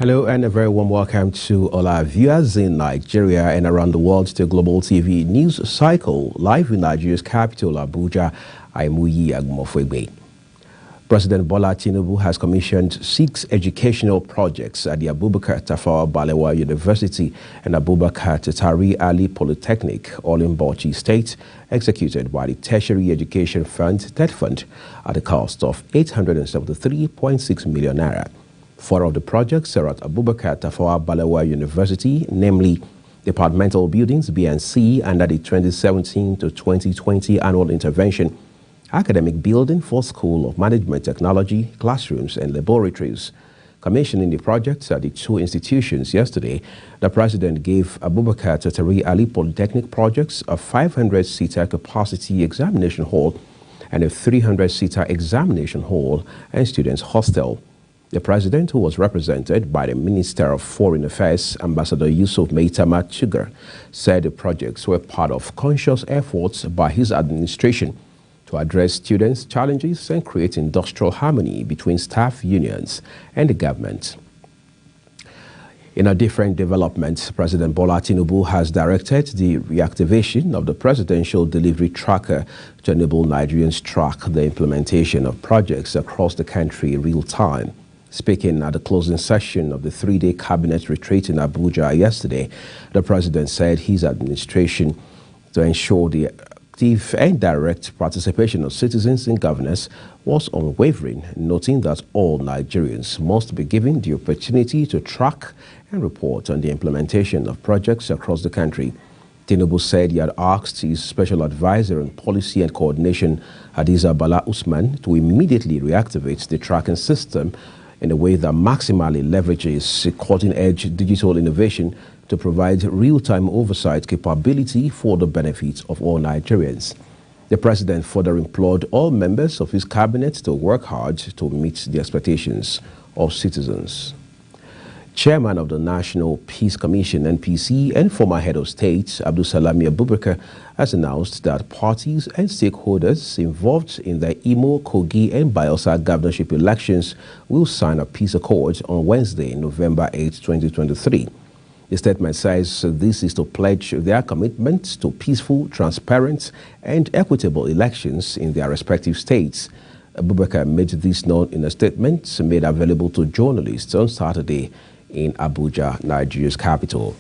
Hello and a very warm welcome to all our viewers in Nigeria and around the world to Global TV News Cycle, live in Nigeria's capital, Abuja. I'm Uyi Agumofwegbe. President Bola Tinubu has commissioned 6 educational projects at the Abubakar Tafawa Balewa University and Abubakar Tatari Ali Polytechnic, all in Bauchi State, executed by the Tertiary Education Fund, TED Fund, at a cost of 873.6 million naira. 4 of the projects are at Abubakar Tafawa Balewa University, namely departmental buildings B&C under the 2017 to 2020 annual intervention, academic building for School of Management Technology, classrooms and laboratories. Commissioning the projects at the 2 institutions yesterday, the president gave Abubakar Tatari Ali Polytechnic projects a 500-seater capacity examination hall and a 300-seater examination hall and students' hostel. The president, who was represented by the Minister of Foreign Affairs, Ambassador Yusuf Maitama Chugar, said the projects were part of conscious efforts by his administration to address students' challenges and create industrial harmony between staff unions and the government. In a different development, President Bola Tinubu has directed the reactivation of the presidential delivery tracker to enable Nigerians track the implementation of projects across the country in real time. Speaking at the closing session of the 3-day cabinet retreat in Abuja yesterday, the president said his administration, to ensure the active and direct participation of citizens in governance, was unwavering, noting that all Nigerians must be given the opportunity to track and report on the implementation of projects across the country. Tinubu said he had asked his special advisor on policy and coordination, Hadiza Bala Usman, to immediately reactivate the tracking system in a way that maximally leverages cutting-edge digital innovation to provide real-time oversight capability for the benefit of all Nigerians. The president further implored all members of his cabinet to work hard to meet the expectations of citizens. Chairman of the National Peace Commission, NPC, and former head of state, Abdulsalami Abubakar, has announced that parties and stakeholders involved in the Imo, Kogi, and Bayelsa governorship elections will sign a peace accord on Wednesday, November 8, 2023. The statement says this is to pledge their commitment to peaceful, transparent, and equitable elections in their respective states. Abubakar made this known in a statement made available to journalists on Saturday in Abuja, Nigeria's capital.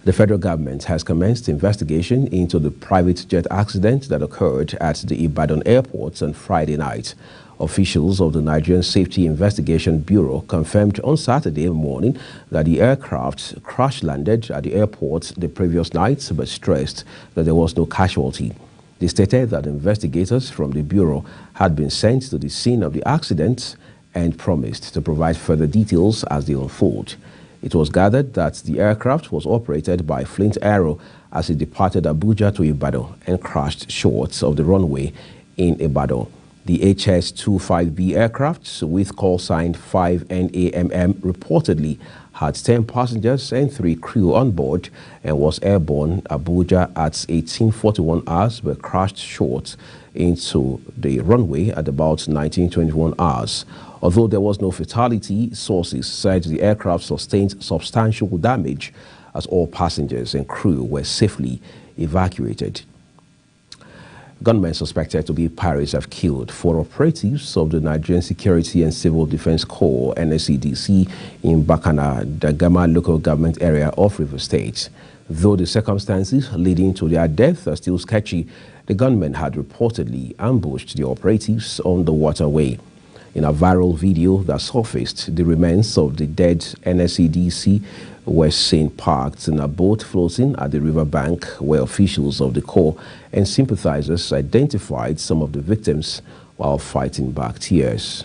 The federal government has commenced investigation into the private jet accident that occurred at the Ibadan airport on Friday night. Officials of the Nigerian Safety Investigation Bureau confirmed on Saturday morning that the aircraft crash-landed at the airport the previous night, but stressed that there was no casualty. They stated that investigators from the Bureau had been sent to the scene of the accident and promised to provide further details as they unfold. It was gathered that the aircraft was operated by Flint Aero as it departed Abuja to Ibadan and crashed short of the runway in Ibadan. The HS-25B aircraft, with call sign 5NAMM, reportedly had 10 passengers and 3 crew on board and was airborne Abuja at 1841 hours, but crashed short into the runway at about 1921 hours. Although there was no fatality, sources said the aircraft sustained substantial damage as all passengers and crew were safely evacuated. Gunmen suspected to be pirates have killed 4 operatives of the Nigerian Security and Civil Defense Corps (NSCDC) in Bakana, Dagama local government area of Rivers State. Though the circumstances leading to their death are still sketchy, the gunmen had reportedly ambushed the operatives on the waterway. In a viral video that surfaced, the remains of the dead NSCDC were seen parked in a boat floating at the riverbank, where officials of the Corps and sympathizers identified some of the victims while fighting back tears.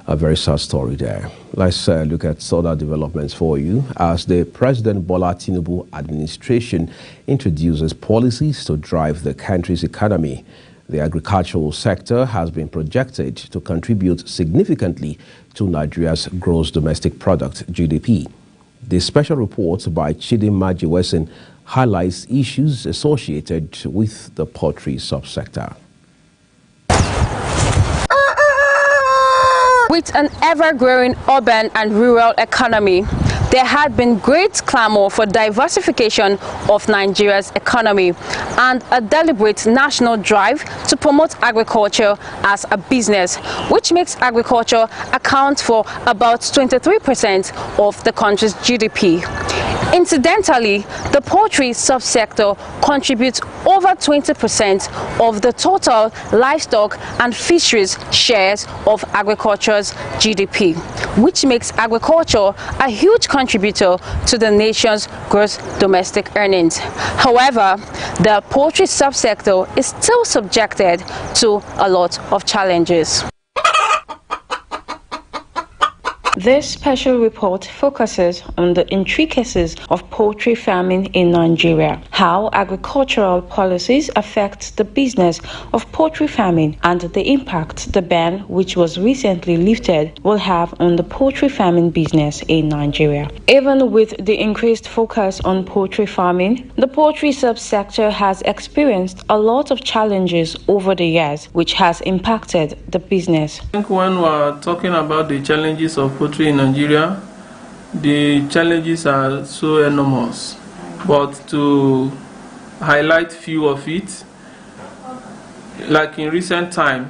A very sad story there. Let's look at other developments for you as the President Bola Tinubu administration introduces policies to drive the country's economy. The agricultural sector has been projected to contribute significantly to Nigeria's gross domestic product, GDP. The special report by Chidinma Jiwesin highlights issues associated with the poultry subsector. With an ever-growing urban and rural economy, there had been great clamor for diversification of Nigeria's economy and a deliberate national drive to promote agriculture as a business, which makes agriculture account for about 23% of the country's GDP. Incidentally, the poultry subsector contributes over 20% of the total livestock and fisheries shares of agriculture's GDP, which makes agriculture a huge contributor to the nation's gross domestic earnings. However, the poultry subsector is still subjected to a lot of challenges. This special report focuses on the intricacies of poultry farming in Nigeria, how agricultural policies affect the business of poultry farming, and the impact the ban, which was recently lifted, will have on the poultry farming business in Nigeria. Even with the increased focus on poultry farming, the poultry subsector has experienced a lot of challenges over the years, which has impacted the business. I think when we're talking about the challenges of poultry in Nigeria, the challenges are so enormous, but to highlight few of it, like in recent time,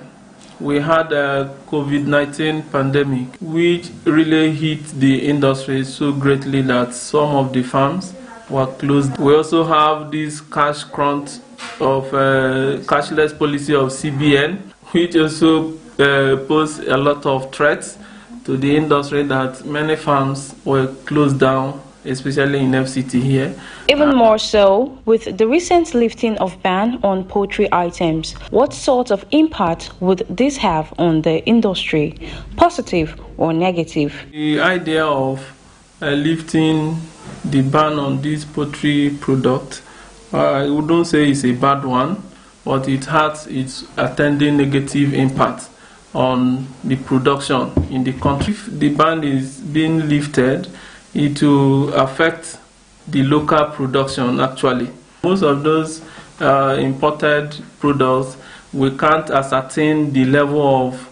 we had a COVID-19 pandemic, which really hit the industry so greatly that some of the farms were closed. We also have this cash crunch of cashless policy of CBN, which also posed a lot of threats to the industry, that many farms were closed down, especially in FCT here. Even more so, with the recent lifting of ban on poultry items, what sort of impact would this have on the industry, positive or negative? The idea of lifting the ban on this poultry product, I wouldn't say it's a bad one, but it has its attending negative impact on the production in the country. If the ban is being lifted, it will affect the local production actually. Most of those imported products, we can't ascertain the level of,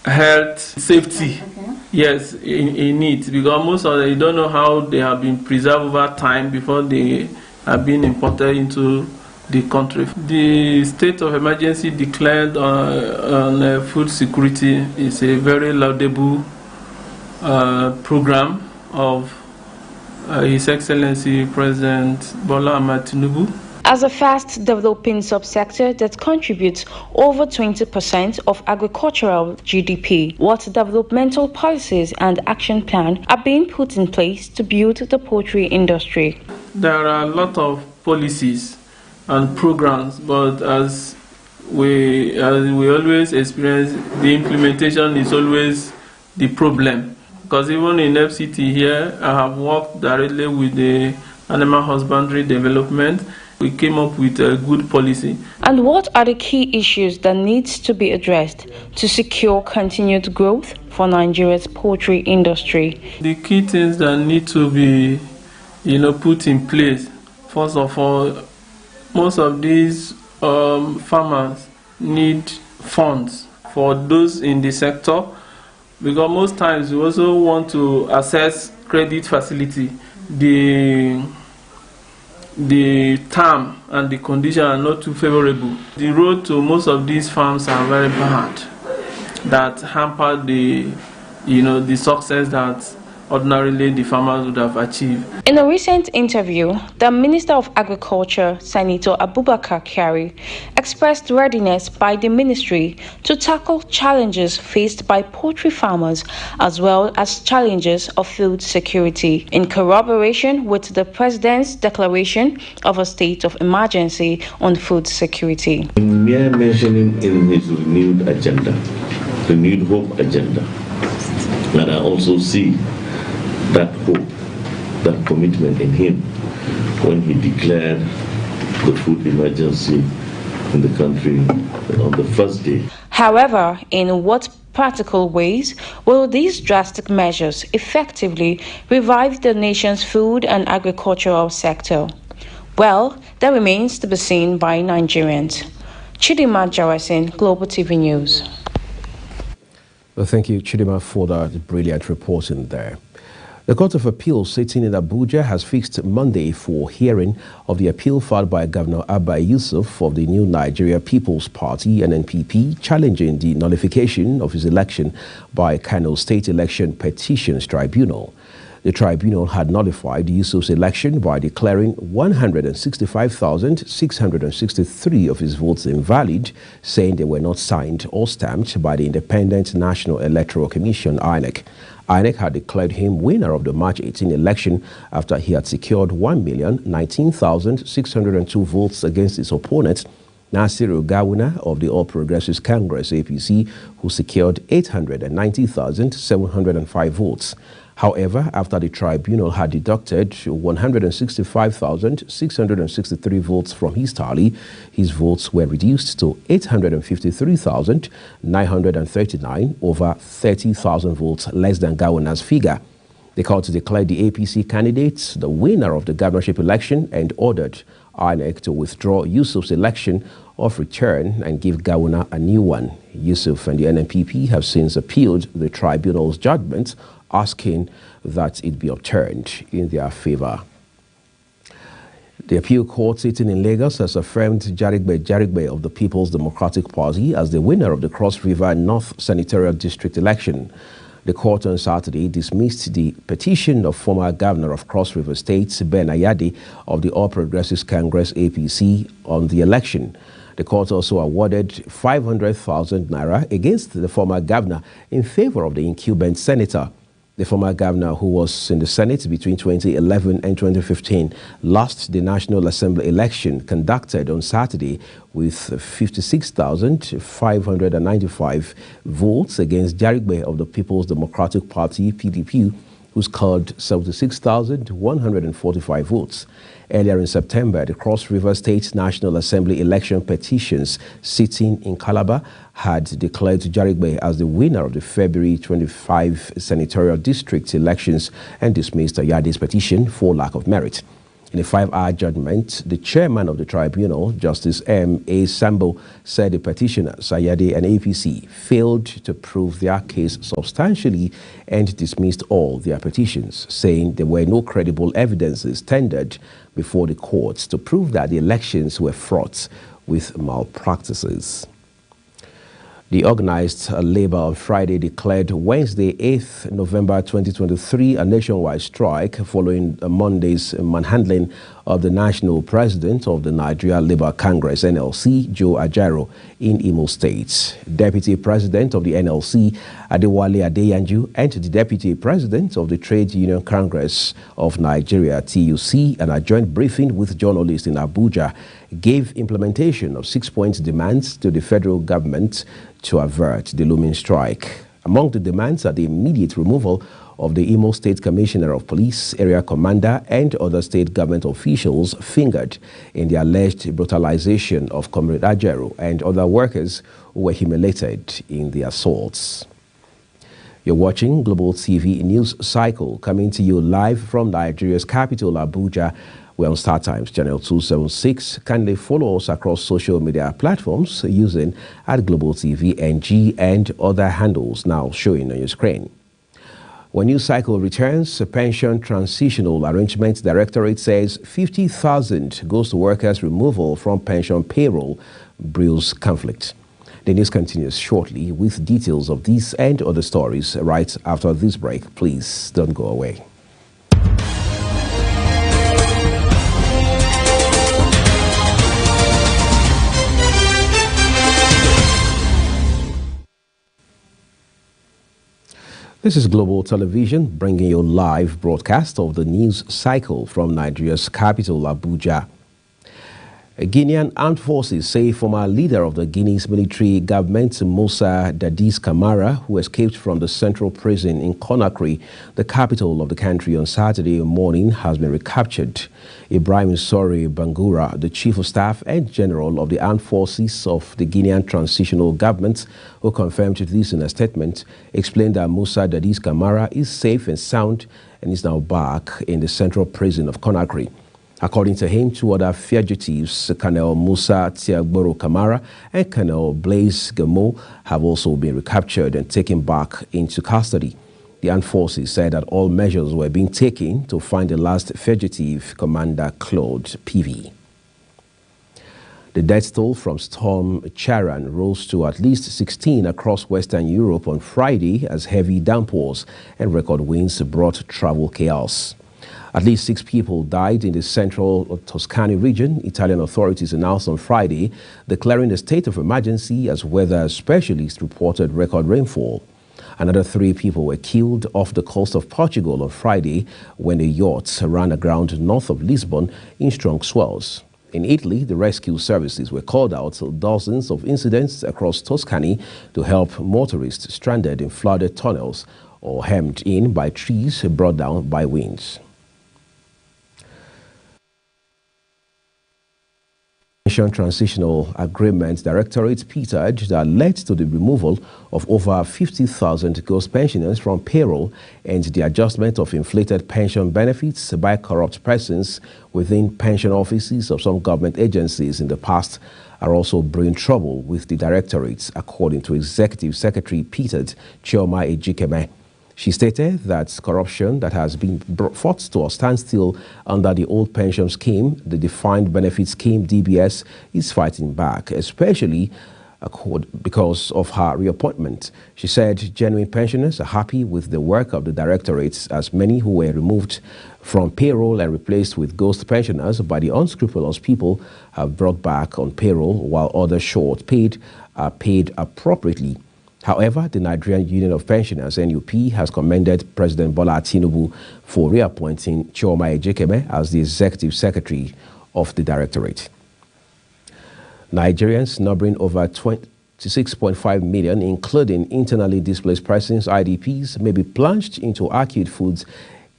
health safety, yes, in it, because most of them, you don't know how they have been preserved over time before they have been imported into the country. The state of emergency declared on food security is a very laudable program of His Excellency President Bola Ahmed Tinubu. As a fast-developing subsector that contributes over 20% of agricultural GDP, what developmental policies and action plans are being put in place to build the poultry industry? There are a lot of policies and programs, but as we always experience, the implementation is always the problem. Because even in FCT here, I have worked directly with the animal husbandry development. We came up with a good policy. And what are the key issues that needs to be addressed to secure continued growth for Nigeria's poultry industry? The key things that need to be, put in place. First of all, most of these farmers need funds for those in the sector, because most times we also want to access credit facility. The term and the condition are not too favorable. The road to most of these farms are very bad, that hamper the success that ordinarily the farmers would have achieved. In a recent interview, the Minister of Agriculture, Senator Abubakar Kyari, expressed readiness by the ministry to tackle challenges faced by poultry farmers as well as challenges of food security, in corroboration with the President's declaration of a state of emergency on food security. In mere mentioning in his renewed agenda, renewed hope agenda, and I also see that hope, that commitment in him when he declared the food emergency in the country on the first day. However, in what practical ways will these drastic measures effectively revive the nation's food and agricultural sector? Well, that remains to be seen by Nigerians. Chidima Jawasin, Global TV News. Well, thank you, Chidima, for that brilliant reporting there. The Court of Appeal sitting in Abuja has fixed Monday for hearing of the appeal filed by Governor Abba Yusuf of the New Nigeria People's Party (NNPP) challenging the nullification of his election by Kano State Election Petitions Tribunal. The tribunal had nullified Yusuf's election by declaring 165,663 of his votes invalid, saying they were not signed or stamped by the Independent National Electoral Commission (INEC). INEC had declared him winner of the March 18 election after he had secured 1,019,602 votes against his opponent, Nasiru Gawuna of the All Progressives Congress (APC), who secured 890,705 votes. However, after the tribunal had deducted 165,663 votes from his tally, his votes were reduced to 853,939, over 30,000 votes less than Gawuna's figure. The court declared the APC candidate the winner of the governorship election and ordered INEC to withdraw Yusuf's election of return and give Gawuna a new one. Yusuf and the NNPP have since appealed the tribunal's judgment, asking that it be overturned in their favor. The appeal court sitting in Lagos has affirmed Jarigbe of the People's Democratic Party as the winner of the Cross River North Senatorial District election. The court on Saturday dismissed the petition of former governor of Cross River State, Ben Ayade of the All Progressives Congress (APC) on the election. The court also awarded 500,000 naira against the former governor in favor of the incumbent senator. The former governor, who was in the Senate between 2011 and 2015, lost the National Assembly election conducted on Saturday with 56,595 votes against Jarigbe of the People's Democratic Party (PDP), who scored 76,145 votes. Earlier in September, the Cross River State National Assembly election petitions sitting in Calabar had declared Jarigbe as the winner of the February 25 senatorial district elections and dismissed Ayade's petition for lack of merit. In a 5-hour judgment, the chairman of the tribunal, Justice M.A. Sambo, said the petitioners, Ayade and APC, failed to prove their case substantially and dismissed all their petitions, saying there were no credible evidences tendered before the courts to prove that the elections were fraught with malpractices. The organized labor on Friday declared Wednesday, 8th November 2023, a nationwide strike following Monday's manhandling of the national president of the Nigeria Labour Congress (NLC), Joe Ajaero, in Imo State. Deputy President of the NLC, Adewale Adeyanju, and the Deputy President of the Trade Union Congress of Nigeria (TUC), an adjourned briefing with journalists in Abuja, gave implementation of 6-point demands to the federal government to avert the looming strike. Among the demands are the immediate removal of the Imo State Commissioner of Police, area commander, and other state government officials fingered in the alleged brutalization of Comrade Ajaero and other workers who were humiliated in the assaults. You're watching Global TV News Cycle, coming to you live from Nigeria's capital, Abuja. We're on StarTimes channel 276. Kindly follow us across social media platforms using @Global TV NG and other handles now showing on your screen. When News Cycle returns, the Pension Transitional Arrangements Directorate says 50,000 goes to workers' removal from pension payroll brews conflict. The news continues shortly with details of these and other stories right after this break. Please don't go away. This is Global Television, bringing you live broadcast of the news cycle from Nigeria's capital, Abuja. Guinean armed forces say former leader of the Guinea's military government, Musa Dadis Camara, who escaped from the central prison in Conakry, the capital of the country, on Saturday morning, has been recaptured. Ibrahim Sori Bangura, the chief of staff and general of the armed forces of the Guinean transitional government, who confirmed this in a statement, explained that Musa Dadis Camara is safe and sound and is now back in the central prison of Conakry. According to him, 2 other fugitives, Colonel Musa Tiagboro Kamara and Colonel Blaise Gamo, have also been recaptured and taken back into custody. The armed forces said that all measures were being taken to find the last fugitive, Commander Claude PV. The death toll from Storm Charan rose to at least 16 across Western Europe on Friday as heavy downpours and record winds brought travel chaos. At least 6 people died in the central Tuscany region, Italian authorities announced on Friday, declaring a state of emergency as weather specialists reported record rainfall. Another 3 people were killed off the coast of Portugal on Friday when a yacht ran aground north of Lisbon in strong swells. In Italy, the rescue services were called out to dozens of incidents across Tuscany to help motorists stranded in flooded tunnels or hemmed in by trees brought down by winds. Transitional Agreement Directorate petered that led to the removal of over 50,000 ghost pensioners from payroll and the adjustment of inflated pension benefits by corrupt persons within pension offices of some government agencies in the past are also bringing trouble with the directorates, according to Executive Secretary petered Chioma Ejikeme. She stated that corruption that has been brought to a standstill under the old pension scheme, the Defined Benefit Scheme (DBS), is fighting back, especially because of her reappointment. She said genuine pensioners are happy with the work of the directorates, as many who were removed from payroll and replaced with ghost pensioners by the unscrupulous people have brought back on payroll, while others short paid are paid appropriately. However, the Nigerian Union of Pensioners, NUP, has commended President Bola Tinubu for reappointing Chioma Ejikeme as the Executive Secretary of the Directorate. Nigerians numbering over 26.5 million, including internally displaced persons, IDPs, may be plunged into acute food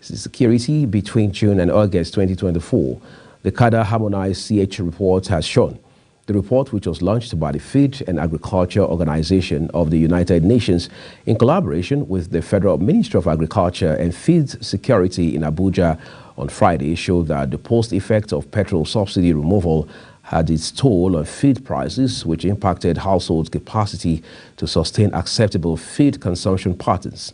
security between June and August 2024. The CADA Harmonized CH report has shown. The report, which was launched by the Food and Agriculture Organization of the United Nations in collaboration with the Federal Ministry of Agriculture and Food Security in Abuja on Friday, showed that the post-effect of petrol subsidy removal had its toll on food prices, which impacted households' capacity to sustain acceptable food consumption patterns.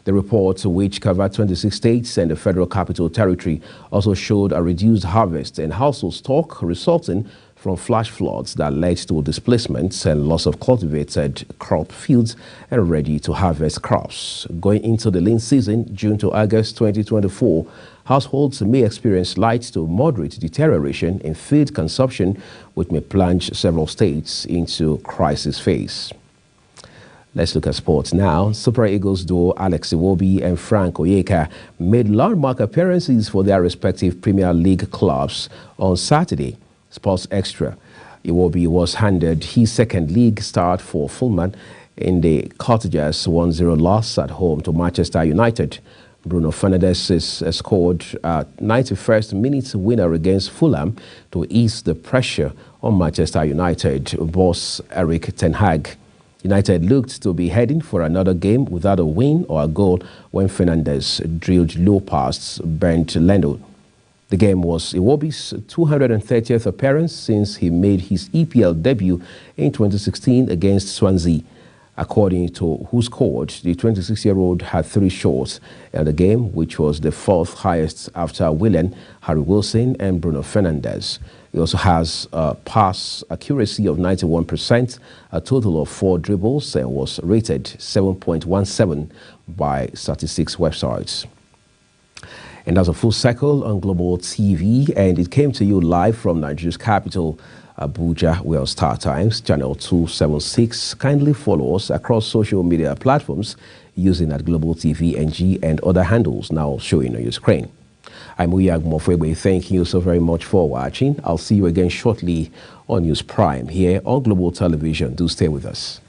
The report, which covered 26 states and the Federal Capital Territory, also showed a reduced harvest and household stock resulting from flash floods that led to displacements and loss of cultivated crop fields and ready-to-harvest crops. Going into the lean season, June to August 2024, households may experience light to moderate deterioration in food consumption, which may plunge several states into crisis phase. Let's look at sports now. Super Eagles duo Alex Iwobi and Frank Oyeka made landmark appearances for their respective Premier League clubs on Saturday. Sports Extra. Iwobi was handed his second league start for Fulham in the Cottagers 1-0 loss at home to Manchester United. Bruno Fernandes scored a 91st minute winner against Fulham to ease the pressure on Manchester United boss Erik ten Hag. United looked to be heading for another game without a win or a goal when Fernandes drilled low past Bernd Leno. The game was Iwobi's 230th appearance since he made his EPL debut in 2016 against Swansea. According to Who Scored, the 26-year-old had 3 shots in the game, which was the 4th highest after Willian, Harry Wilson and Bruno Fernandes. He also has a pass accuracy of 91%, a total of 4 dribbles, and was rated 7.17 by statistics websites. And that's a full cycle on Global TV, and it came to you live from Nigeria's capital, Abuja. We're on Star Times, channel 276. Kindly follow us across social media platforms using @Global TV NG and other handles now showing on your screen. I'm Uyi Agumofwegbe. Thank you so very much for watching. I'll see you again shortly on News Prime here on Global Television. Do stay with us.